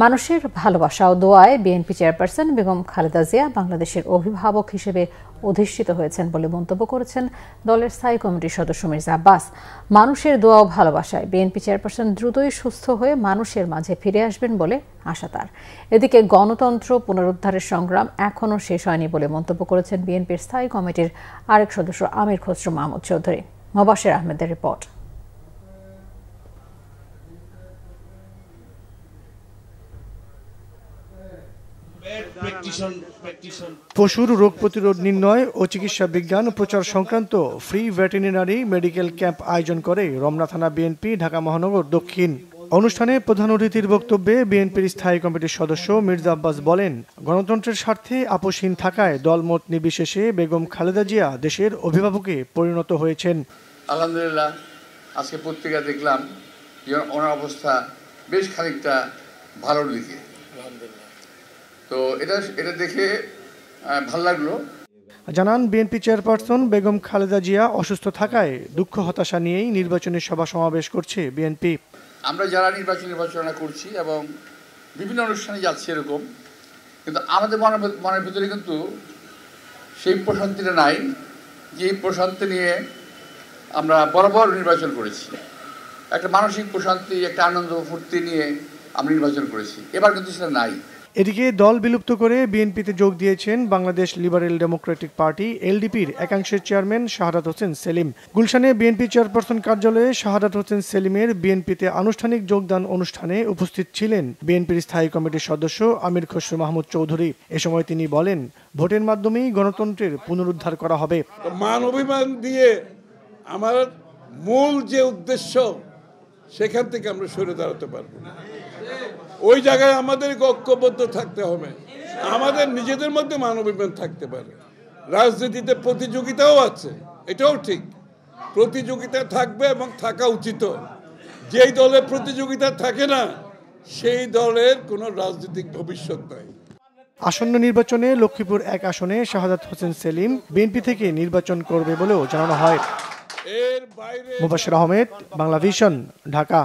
মানুষের ভালোবাসা ও দোয়ায় বিএনপি চেয়ারপারসন বেগম খালেদা জিয়া বাংলাদেশের অভিভাবক হিসেবে অধিষ্ঠিত হয়েছেন বলে মন্তব্য করেছেন দলের স্থায়ী কমিটির সদস্য মির্জা আব্বাস। মানুষের দোয়া ও ভালোবাসায় বিএনপি চেয়ারপারসন দ্রুতই সুস্থ হয়ে মানুষের মাঝে ফিরে আসবেন বলে আশা তার। এদিকে গণতন্ত্র পুনরুদ্ধারের সংগ্রাম এখনও শেষ হয়নি বলে মন্তব্য করেছেন বিএনপির স্থায়ী কমিটির আরেক সদস্য আমির খসরু মাহমুদ চৌধুরী। মোবাশ্বের আহমেদের রিপোর্ট। পশুর রোগ প্রতিরোধ নির্ণয় ও চিকিৎসা বিজ্ঞান প্রচার সংক্রান্ত ফ্রি ভেটেরিনারি মেডিকেল ক্যাম্প আয়োজন করে রমনা থানা বিএনপি ঢাকা মহানগর দক্ষিণ। অনুষ্ঠানে প্রধান অতিথির বক্তব্যে বিএনপির স্থায়ী কমিটির সদস্য মির্জা আব্বাস বলেন, গণতন্ত্রের স্বার্থে আপোষহীন থাকায় দলমত নির্বিশেষে বেগম খালেদা জিয়া দেশের অভিভাবকে পরিণত হয়েছেন। আলহামদুলিল্লাহ, আজকে পত্রিকা দেখলাম যে ওনার অবস্থা বেশ খানিকটা ভালোর দিকে। তো এটা দেখে ভালো লাগলো। জানান বিএনপি চেয়ারপারসন বেগম খালেদা জিয়া অসুস্থ থাকায় দুঃখ হতাশা নিয়েই নির্বাচনী সভা সমাবেশ করছে বিএনপি। আমরা যারা নির্বাচনা করছি এবং বিভিন্ন অনুষ্ঠানে যাচ্ছি এরকম, কিন্তু আমাদের মনের ভিতরে কিন্তু সেই প্রশান্তিটা নাই যে প্রশান্তি নিয়ে আমরা বরাবর নির্বাচন করেছি। একটা মানসিক প্রশান্তি, একটা আনন্দ ফুর্তি নিয়ে আমরা নির্বাচন করেছি, এবার কিন্তু সেটা নাই। এদিকে দল বিলুপ্ত করে বিএনপিতে যোগ দিয়েছেন বাংলাদেশ লিবারেল ডেমোক্রেটিক পার্টি এলডিপির একাংশের চেয়ারম্যান শাহাদাত হোসেন সেলিম। গুলশানে বিএনপি চেয়ারপারসন কার্যালয়ে শাহাদাত হোসেন সেলিমের বিএনপিতে আনুষ্ঠানিক যোগদান অনুষ্ঠানে উপস্থিত ছিলেন বিএনপির স্থায়ী কমিটির সদস্য আমির খসরু মাহমুদ চৌধুরী। এ সময় তিনি বলেন, ভোটের মাধ্যমেই গণতন্ত্রের পুনরুদ্ধার করা হবে। মান অভিমান দিয়ে আমার মূল যে উদ্দেশ্য, সেখান থেকে আমরা সরে দাঁড়াতে পারবো না। ওই জায়গায় আমাদের ঐক্যবদ্ধ থাকতে হবে। আমাদের নিজেদের মধ্যে মানবিমান থাকতে পারে। রাজনীতিতে প্রতিযোগিতাও আছে, এটাও ঠিক, প্রতিযোগিতা থাকবে এবং থাকা উচিত। যেই দলের প্রতিযোগিতা থাকে না, সেই দলের কোনো রাজনৈতিক ভবিষ্যৎ নাই। আসন্ন নির্বাচনে লক্ষ্মীপুর 1 আসনে শাহাদাত হোসেন সেলিম বিএনপি থেকে নির্বাচন করবে বলেও জানানো হয়। মোবাশ্বের আহমেদ, বাংলা ভিশন, ঢাকা।